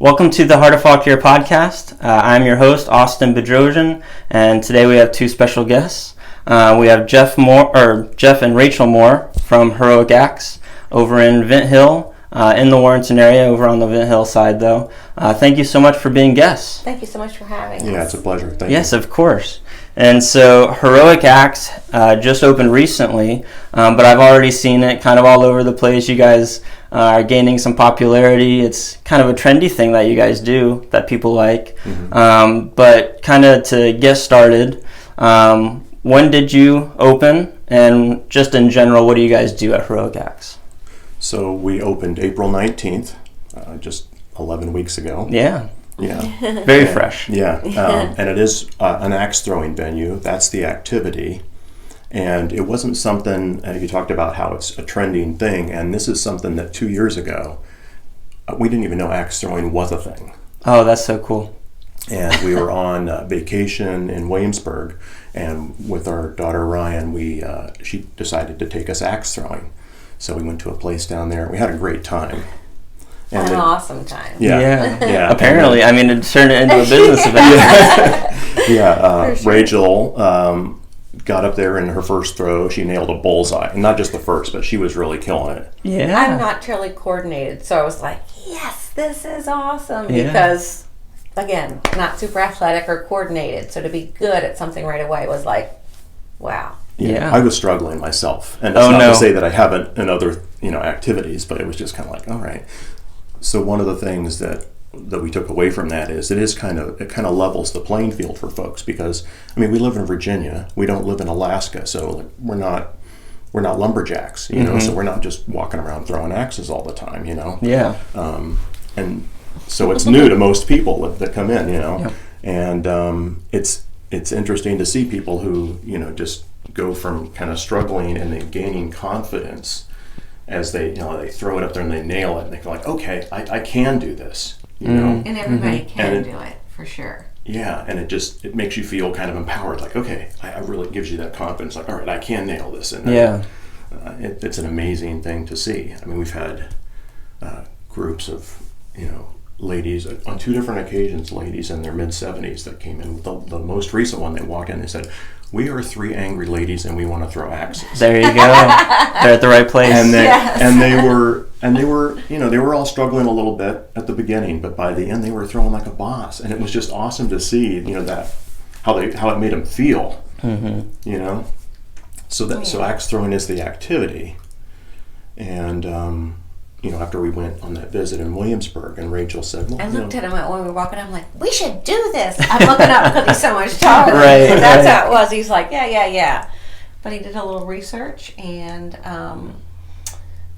Welcome to the Heart of Fauquier podcast. I'm your host, Austin Bedrosian, and today we have two special guests. We have Jeff and Rachel Moore from Heroic Acts over in Vint Hill, in the Warrenton area, over on the Vint Hill side, though. Thank you so much for being guests. Thank you so much for having us. Yeah, it's a pleasure. Thank you. Yes, of course. And so Heroic Acts just opened recently, but I've already seen it kind of all over the place. You guys are gaining some popularity. It's kind of a trendy thing that you guys do that people like. Mm-hmm. But kind of to get started, when did you open? And just in general, what do you guys do at Heroic Acts? So we opened April 19th, just 11 weeks ago. Yeah. Yeah. Very fresh. Yeah. And it is an axe throwing venue. That's the activity. And it wasn't something, you talked about how it's a trending thing, and this is something that 2 years ago, we didn't even know axe throwing was a thing. Oh, that's so cool. And we were on vacation in Williamsburg, and with our daughter Ryan, she decided to take us axe throwing. So we went to a place down there. We had a great time. And an awesome time. Yeah. Apparently, I mean, it turned it into a business event. Yeah. Sure. Rachel got up there in her first throw. She nailed a bullseye. And not just the first, but she was really killing it. Yeah. I'm not really coordinated, so I was like, yes, this is awesome. Yeah. Because, again, not super athletic or coordinated. So to be good at something right away was like, wow. Yeah. I was struggling myself. And it's not to say that I haven't in other activities, but it was just kind of like, all right. So one of the things that we took away from that is it kind of levels the playing field for folks, because I mean we live in Virginia, we don't live in Alaska, so we're not lumberjacks, Mm-hmm. so we're not just walking around throwing axes all the time, Yeah. and so it's new to most people that come in, Yeah. and it's interesting to see people who just go from kind of struggling and then gaining confidence as they throw it up there and they nail it and they feel like, okay, I can do this, And everybody can And do it, for sure. Yeah, and it makes you feel kind of empowered, like, okay, I really gives you that confidence, like, all right, I can nail this. And it's an amazing thing to see. I mean, we've had groups of ladies on two different occasions, ladies in their mid-70s that came in. The most recent one, they walk in, they said, "We are three angry ladies and we want to throw axes." There you go. They're at the right place. And they were all struggling a little bit at the beginning, but by the end they were throwing like a boss, and it was just awesome to see that how it made them feel. Mm-hmm. So axe throwing is the activity, and after we went on that visit in Williamsburg, and Rachel said, well, I looked at him when we were walking. I'm like, we should do this. I'm looking up because he's so much taller. Right, So that's right. how it was. He's like, yeah. But he did a little research and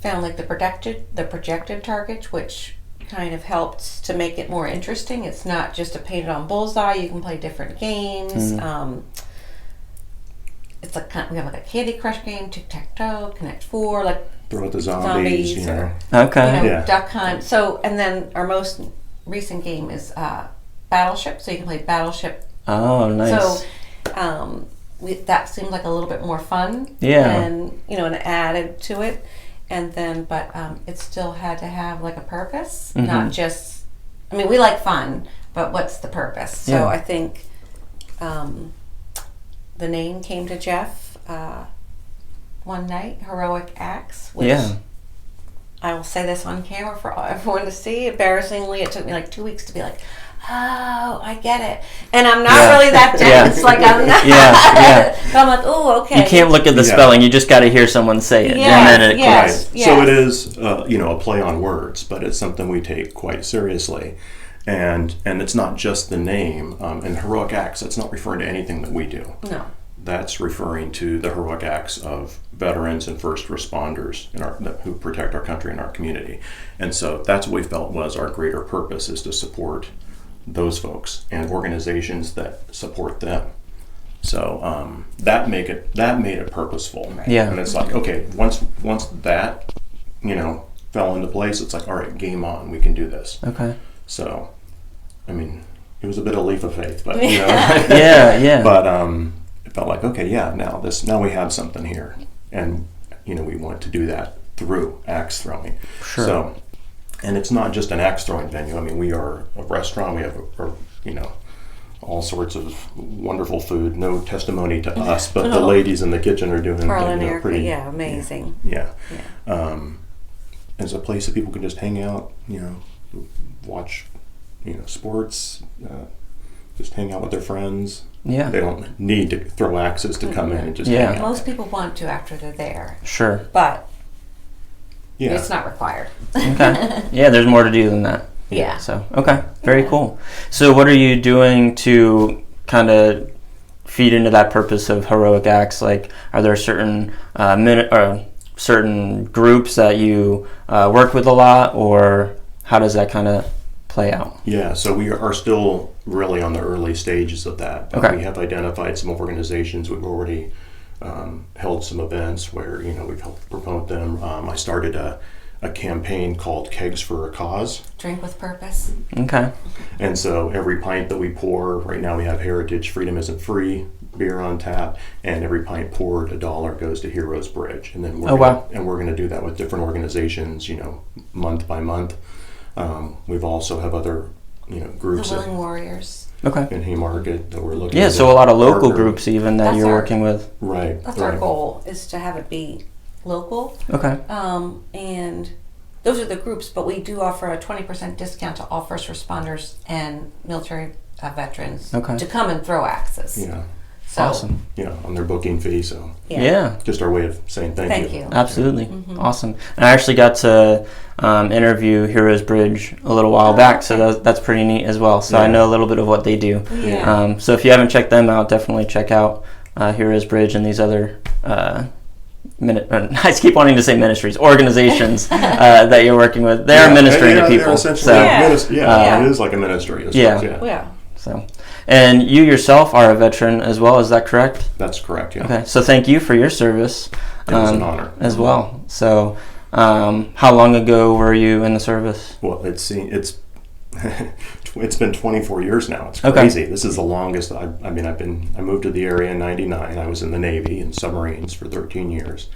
found like the projected targets, which kind of helped to make it more interesting. It's not just a painted on bullseye. You can play different games. It's like we have like a Candy Crush game, tic-tac-toe, Connect Four, like throw out the zombies, Okay. Duck Hunt. So, and then our most recent game is Battleship. So you can play Battleship. Oh, nice. So that seemed like a little bit more fun. Yeah. And and added to it, and then but it still had to have like a purpose, not just. I mean, we like fun, but what's the purpose? So Yeah. I think the name came to Jeff one night, Heroic Acts, which I will say this on camera for everyone to see. Embarrassingly, it took me like 2 weeks to be like, oh, I get it. And I'm not really that dense. Like, I'm not. But I'm like, oh, okay. You can't look at the spelling. You just got to hear someone say it. Yeah. And then it Yes. clicks. So it is, a play on words, but it's something we take quite seriously. And it's not just the name. And Heroic Acts, that's not referring to anything that we do. No. That's referring to the heroic acts of veterans and first responders who protect our country and our community. And so that's what we felt was our greater purpose, is to support those folks and organizations that support them. So that made it purposeful. Right. Yeah. And it's like, okay, once that fell into place, it's like, all right, game on, we can do this. Okay. So, I mean, it was a bit of leap of faith, but Yeah. But it felt like, okay, now we have something here, and we want to do that through axe throwing. Sure. So And it's not just an axe throwing venue. I mean, we are a restaurant. We have all sorts of wonderful food. No testimony to us, but the ladies in the kitchen are doing pretty amazing. Yeah. It's a place that people can just hang out, watch, sports, just hang out with their friends. Yeah. They don't need to throw axes to come in and just hang out. Most people want to after they're there. Sure. But it's not required. Okay. Yeah, there's more to do than that. Yeah. So, okay. Very cool. So what are you doing to kind of feed into that purpose of Heroic Axe? Like, are there certain certain groups that you work with a lot, or how does that kind of play out? Yeah, so we are still really on the early stages of that. Okay. We have identified some organizations. We've already held some events where we've helped promote them. I started a campaign called Kegs for a Cause. Drink with purpose. Okay. And so every pint that we pour, right now we have Heritage Freedom Isn't Free beer on tap, and every pint poured, $1 goes to Heroes Bridge. And then we're going to do that with different organizations, month by month. We've also have other, groups. The Willing Warriors. Okay. In Haymarket that we're looking. Yeah, so a lot of local groups even that you're working with. Right. That's our goal, is to have it be local. Okay. And those are the groups, but we do offer a 20% discount to all first responders and military veterans to come and throw axes. Yeah. So, awesome. Yeah, on their booking fee. So yeah. Just our way of saying thank you. Absolutely. Mm-hmm. Awesome. And I actually got to interview Heroes Bridge a little while back, so that's pretty neat as well. So I know a little bit of what they do. Yeah. So if you haven't checked them out, definitely check out Heroes Bridge and these other I keep wanting to say ministries, organizations that you're working with. They're ministering to people. It is like a ministry. So, and you yourself are a veteran as well, is that correct? That's correct, yeah. Okay, so thank you for your service. It was an honor. As well. So, how long ago were you in the service? Well, it's been 24 years now. It's crazy. Okay. This is the longest. I moved to the area in 99. I was in the Navy in submarines for 13 years,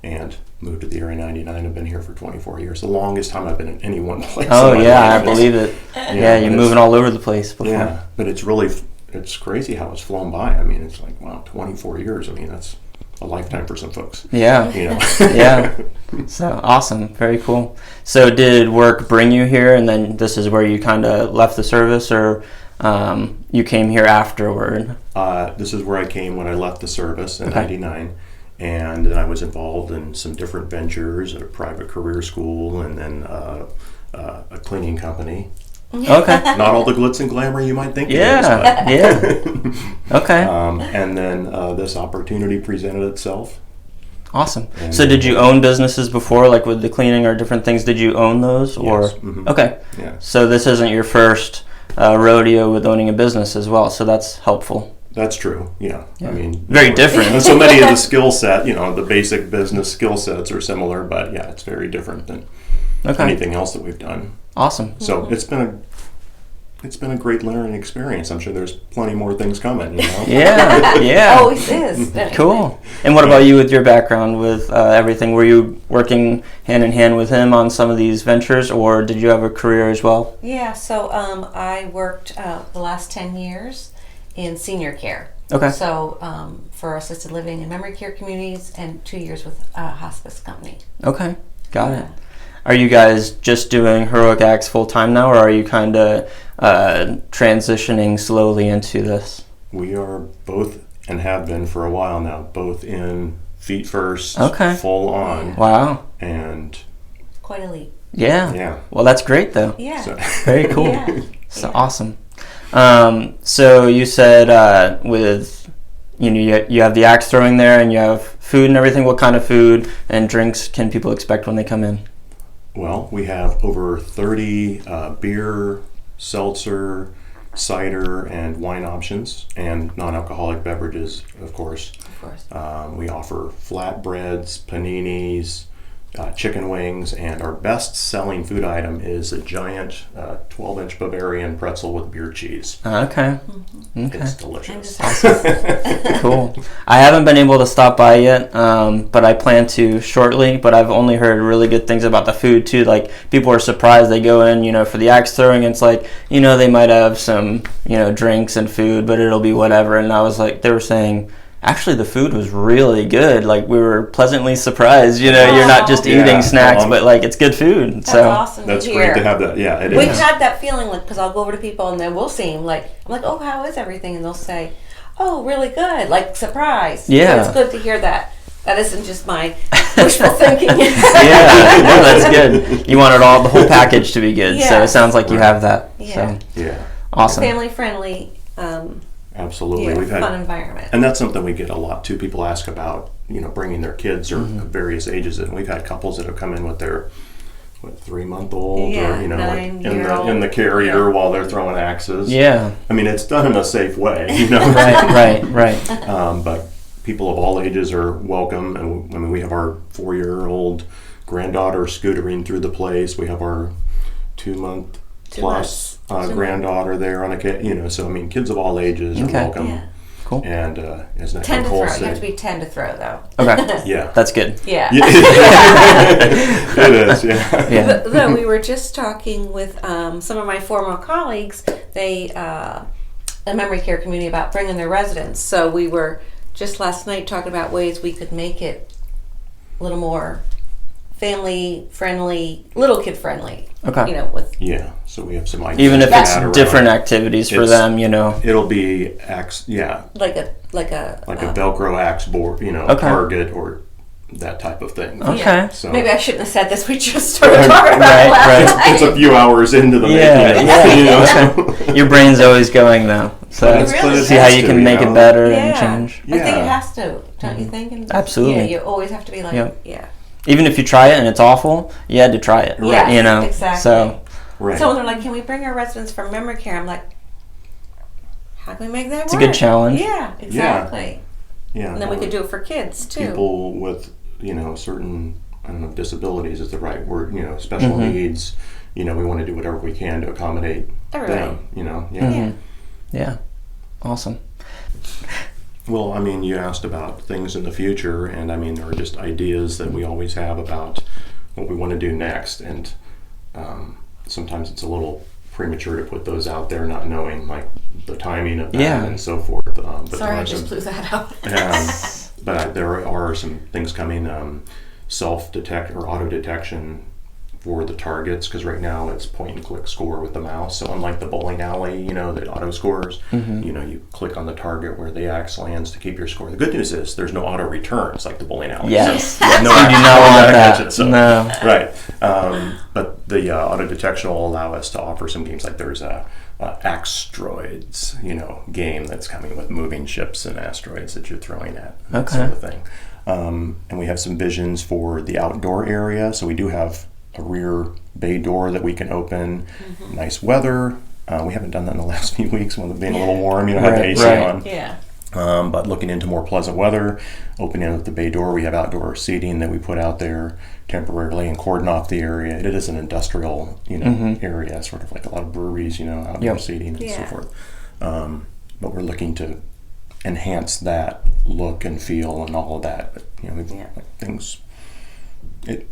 and moved to the area in 99. I've been here for 24 years. The longest time I've been in any one place. Oh yeah, I believe it. Yeah, you're moving all over the place before. Yeah, but it's crazy how it's flown by. I mean, it's like, wow, 24 years. I mean, that's a lifetime for some folks. Yeah. Yeah. So awesome. Very cool. So did work bring you here, and then this is where you kind of left the service, or you came here afterward? This is where I came when I left the service in 99. And then I was involved in some different ventures at a private career school, and then a cleaning company. Okay. Not all the glitz and glamour you might think. Okay. And then this opportunity presented itself. Awesome. And so did you own businesses before, like with the cleaning or different things? Did you own those? Or? Yes. Mm-hmm. Okay. Yeah. So this isn't your first rodeo with owning a business as well, so that's helpful. That's true. Yeah. I mean, very different. And so many of the skill set, the basic business skill sets are similar, but yeah, it's very different than anything else that we've done. Awesome. So it's been a great learning experience. I'm sure there's plenty more things coming. Yeah. Always is. Cool. And what about you with your background with everything? Were you working hand in hand with him on some of these ventures, or did you have a career as well? Yeah. So I worked the last 10 years in senior care. Okay. So for assisted living and memory care communities, and 2 years with a hospice company. Okay. Got it. Are you guys just doing Heroic Axe full time now, or are you kind of transitioning slowly into this? We are both, and have been for a while now, both in feet first, full on. Wow. And quite elite. Yeah. Well, that's great though. Yeah. So. Very cool. So awesome. So you said with you have the axe throwing there, and you have food and everything. What kind of food and drinks can people expect when they come in? Well, we have over 30 beer, seltzer, cider, and wine options, and non-alcoholic beverages, of course. Of course. We offer flatbreads, paninis, chicken wings, and our best-selling food item is a giant 12-inch Bavarian pretzel with beer cheese. Okay. It's delicious. Cool. I haven't been able to stop by yet, but I plan to shortly. But I've only heard really good things about the food too. Like, people are surprised. They go in, for the axe throwing. It's like, they might have some, drinks and food, but it'll be whatever. And I was like, they were saying, actually, the food was really good. Like, we were pleasantly surprised. You're not just eating snacks, but like, it's good food. That's awesome. That's to great hear. to have that. Yeah, We've had that feeling, like, because I'll go over to people and then we'll see them. Like, I'm like, oh, how is everything? And they'll say, oh, really good. Like, surprise. Yeah. So it's good to hear that. That isn't just my wishful thinking. Yeah, no, that's good. You want the whole package to be good. So it sounds like you have that. Yeah. So. Yeah. Awesome. Family friendly. Absolutely. Yeah, We've had fun environment. And that's something we get a lot too. People ask about, bringing their kids or various ages, and we've had couples that have come in with their 3-month-old or like 9-year-old. in the carrier while they're throwing axes. Yeah. I mean, it's done in a safe way, Right. But people of all ages are welcome, and I mean, we have our 4-year-old granddaughter scootering through the place. We have our 2-month plus granddaughter there on a so I mean, kids of all ages are welcome. Yeah. Cool. And as 10 to Nicole throw. said, You have to be 10 to throw, though. Okay. Yeah, That's good. Yeah. It is. Yeah. Though we were just talking with some of my former colleagues, they a memory care community, about bringing their residents. So we were just last night talking about ways we could make it a little more family friendly, little kid friendly. Okay. With So we have some ideas. Even if for it's that different around. activities for them, It'll be like a Velcro axe board, target or that type of thing. Okay. Yeah. So Maybe I shouldn't have said this. We just started talking about it last night. it's a few hours into the making. Your brain's always going though. So It really see how you can make it better and change. I think it has to, don't you think? And Absolutely. Yeah, you always have to be like, Even if you try it and it's awful, you had to try it. Yeah, exactly. So. Right. So when they're like, can we bring our residents from memory care? I'm like, how can we make that work? It's a good challenge. Yeah, exactly. Yeah. And then we could do it for kids, too. People with, certain, I don't know if disabilities is the right word, special needs, we want to do whatever we can to accommodate them, Yeah. Awesome. Well, I mean, you asked about things in the future, and I mean, there are just ideas that we always have about what we want to do next, and sometimes it's a little premature to put those out there, not knowing like the timing of that and so forth. But sorry, I just blew that out. But there are some things coming, self-detect or auto-detection for the targets, because right now it's point-and-click score with the mouse. So unlike the bowling alley, that auto scores, you click on the target where the axe lands to keep your score. The good news is there's no auto returns like the bowling alley. Yes. So, You do not want that. No. Right. But the auto detection will allow us to offer some games, like there's a Axtroids, game that's coming with moving ships and asteroids that you're throwing at. That sort of thing. And we have some visions for the outdoor area. So we do have a rear bay door that we can open. Nice weather. We haven't done that in the last few weeks when it's been a little warm. Had the AC on. Yeah. But looking into more pleasant weather, opening up the bay door, we have outdoor seating that we put out there temporarily and cordon off the area. It is an industrial, area, sort of like a lot of breweries, outdoor seating and so forth. But we're looking to enhance that look and feel and all of that. But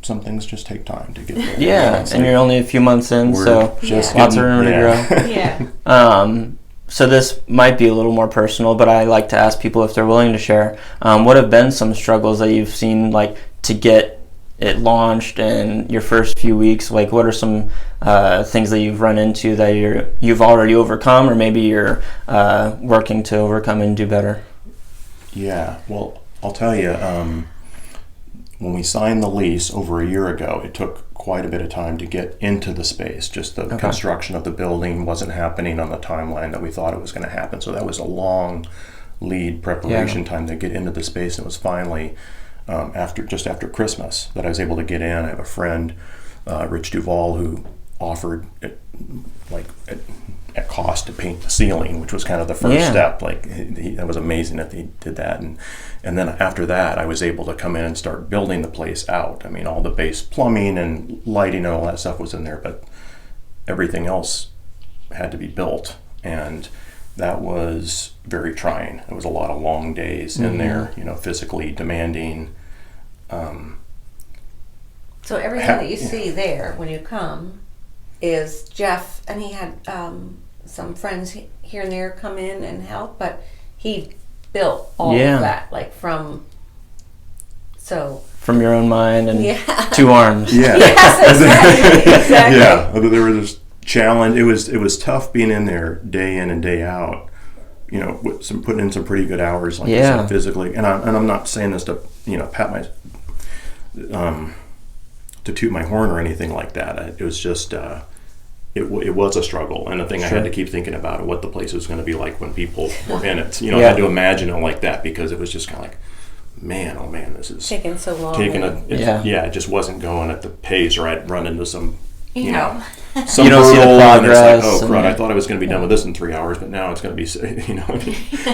some things just take time to get there. Yeah, and you're only a few months in, so just lots of room to grow. Yeah. So this might be a little more personal, but I like to ask people if they're willing to share. What have been some struggles that you've seen, like, to get it launched in your first few weeks? Like, what are some things that you've run into that you've already overcome, or maybe you're working to overcome and do better? Yeah, well, I'll tell you, when we signed the lease over a year ago, it took quite a bit of time to get into the space. Just the construction of the building wasn't happening on the timeline that we thought it was going to happen. So that was a long lead preparation time to get into the space. It was finally after Christmas that I was able to get in. I have a friend, Rich Duvall, who offered at cost to paint the ceiling, which was kind of the first step. Like that was amazing that they did that, and then after that, I was able to come in and start building the place out. I mean, all the base plumbing and lighting and all that stuff was in there, but everything else had to be built, and that was very trying. It was a lot of long days in there, physically demanding. So everything that you see there when you come is Jeff, and he had some friends here and there come in and help, but he built all of that, like from your own mind and 2 arms. Yeah. Yes, exactly. Yeah, there was this challenge. It was tough being in there day in and day out. With putting in some pretty good hours, like I said, physically. And I'm not saying this to pat my to toot my horn or anything like that. It was just it was a struggle, and a thing I had to keep thinking about what the place was going to be like when people were in it. I had to imagine it like that, because it was just kind of like, man, oh man, this is taking so long. It just wasn't going at the pace, or I'd run into some some you don't see the progress. And it's like, oh crud, I thought I was going to be done with this in 3 hours, but now it's going to be,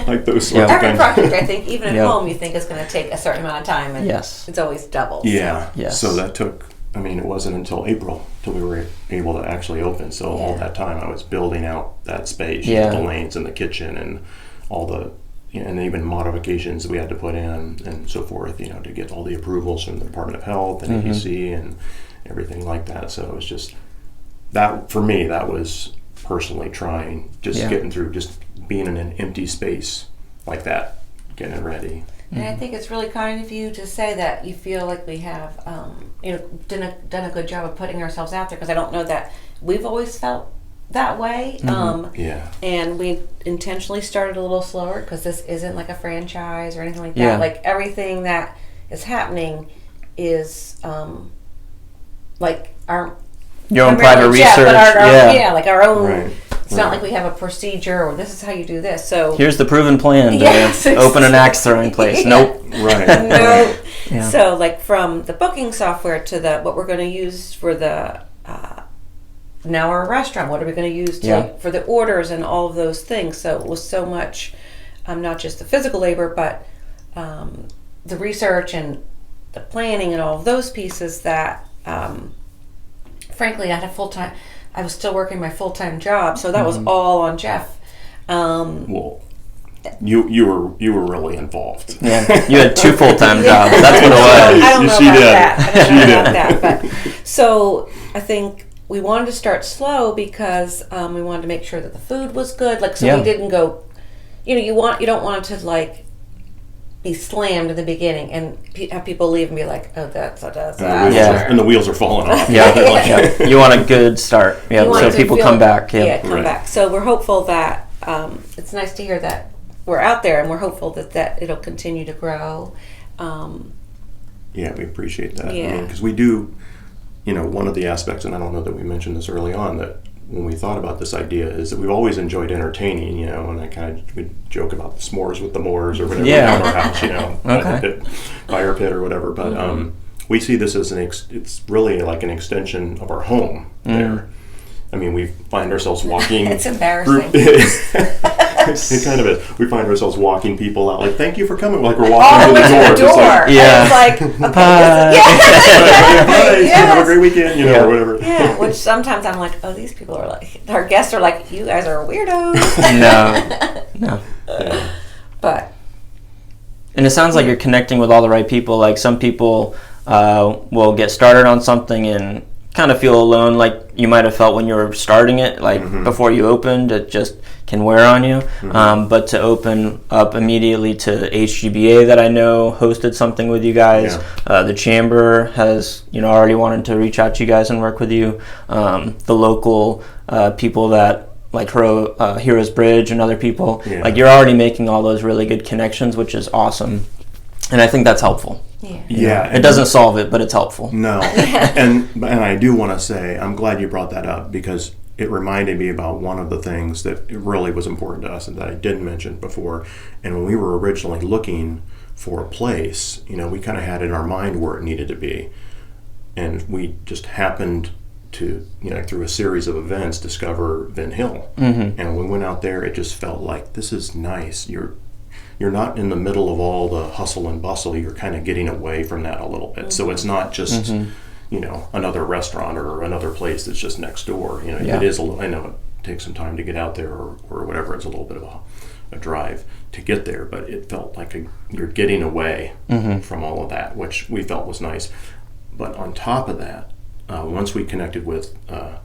like those sorts of Every things. project, I think, even at home, you think it's going to take a certain amount of time, and yes, it's always double. Yeah. Yes. So that took, it wasn't until April till we were able to actually open. So all that time I was building out that space, the lanes and the kitchen and all the, and even modifications that we had to put in and so forth, to get all the approvals from the Department of Health and ABC and everything like that. So it was just, that for me, that was personally trying, just getting through, just being in an empty space like that, getting it ready. And I think it's really kind of you to say that you feel like we have, done a good job of putting ourselves out there, because I don't know that we've always felt that way. And we intentionally started a little slower, because this isn't like a franchise or anything like that. Like everything that is happening is like your own private research. But like our own. Right. It's not like we have a procedure or this is how you do this. So here's the proven plan to open an axe throwing place. Nope. Right. No. So like from the booking software to what we're going to use for the now our restaurant, what are we going to use for the orders and all of those things. So it was so much, not just the physical labor, but the research and the planning and all of those pieces that, frankly, I had I was still working my full-time job, so that was all on Jeff. Well, you were really involved. Yeah, you had 2 full-time jobs. That's what it was. I don't know about that. But so I think we wanted to start slow because we wanted to make sure that the food was good. Like, so we didn't go. You don't want it to like be slammed in the beginning and have people leave and be like, oh, that's and the wheels are falling off. You want a good start. So people come back. Come back. So we're hopeful that it's nice to hear that we're out there, and we're hopeful that it'll continue to grow. We appreciate that. Because we do, one of the aspects, and I don't know that we mentioned this early on, that when we thought about this idea is that we've always enjoyed entertaining, and I kind of we joke about the s'mores with the Moors or whatever down our house, fire pit or whatever. But we see this as it's really like an extension of our home there. I mean, we find ourselves walking. It's embarrassing. It kind of is. We find ourselves walking people out, like, thank you for coming. Like, we're walking to the door. Just like, It's like, okay, have a great weekend, or whatever. Yeah, which sometimes I'm like, oh, these people are like, our guests are like, you guys are weirdos. No. Yeah. But. And it sounds like you're connecting with all the right people. Like, some people will get started on something and kind of feel alone, like you might have felt when you were starting it, like before you opened. It just can wear on you. But to open up immediately to HGBA, that I know hosted something with you guys, the Chamber has already wanted to reach out to you guys and work with you. The local people that like Heroes Bridge and other people, like you're already making all those really good connections, which is awesome. And I think that's helpful. Yeah. It doesn't solve it, but it's helpful. No. and I do want to say, I'm glad you brought that up, because it reminded me about one of the things that really was important to us and that I didn't mention before. And when we were originally looking for a place, we kind of had in our mind where it needed to be. And we just happened to, through a series of events, discover Vin Hill. Mm-hmm. And when we went out there, it just felt like, this is nice. You're not in the middle of all the hustle and bustle. You're kind of getting away from that a little bit. Mm-hmm. So it's not just, another restaurant or another place that's just next door. It is a little, I know it takes some time to get out there or whatever. It's a little bit of a drive to get there, but it felt like you're getting away from all of that, which we felt was nice. But on top of that, once we connected with the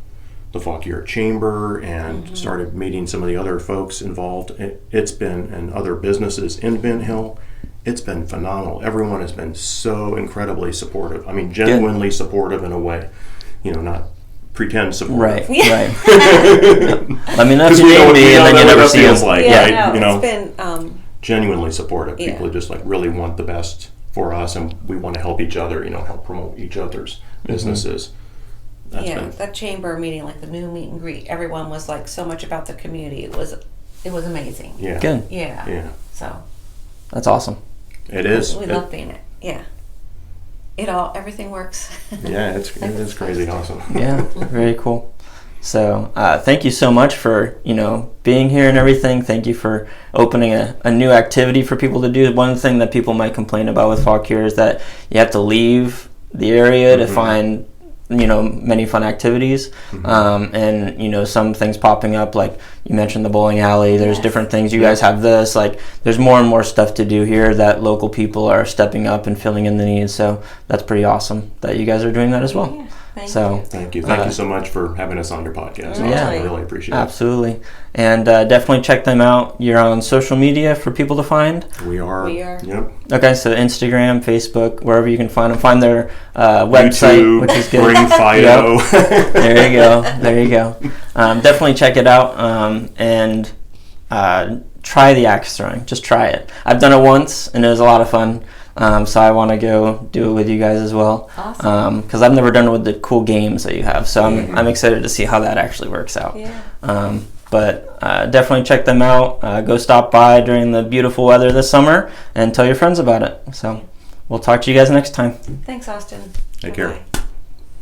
Fauquier Chamber and started meeting some of the other folks involved, it's been, and other businesses in Vin Hill, it's been phenomenal. Everyone has been so incredibly supportive. I mean, genuinely supportive in a way, not pretend supportive. Right. Let me know if you need me, and then you never see feels them. like, Yeah, right? no, it's been genuinely supportive. Yeah. People just really want the best for us, and we want to help each other. Help promote each other's businesses. That chamber meeting, like the new meet and greet, everyone was like so much about the community. It was amazing. Yeah. Good. Yeah. So That's awesome. It is. We love being it. Yeah. Everything works. Yeah, it is crazy awesome. Yeah, very cool. So thank you so much for being here and everything. Thank you for opening a new activity for people to do. One thing that people might complain about with Fauquier is that you have to leave the area to find many fun activities, and some things popping up, like you mentioned the bowling alley. There's different things. You guys have this, like there's more and more stuff to do here that local people are stepping up and filling in the needs. So that's pretty awesome that you guys are doing that as well. Yeah. Thank you so much for having us on your podcast. Yeah, I really appreciate it. Absolutely. And definitely check them out. You're on social media for people to find. We are. Yep. Okay, so Instagram, Facebook, wherever you can find them. Find their website, YouTube, which is good. Bring Fido. There you go. Definitely check it out, and try the axe throwing. Just try it. I've done it once, and it was a lot of fun. So I want to go do it with you guys as well. Awesome. Because I've never done it with the cool games that you have. So I'm excited to see how that actually works out. Yeah. But definitely check them out. Go stop by during the beautiful weather this summer and tell your friends about it. So we'll talk to you guys next time. Thanks, Austin. Take care. Bye-bye.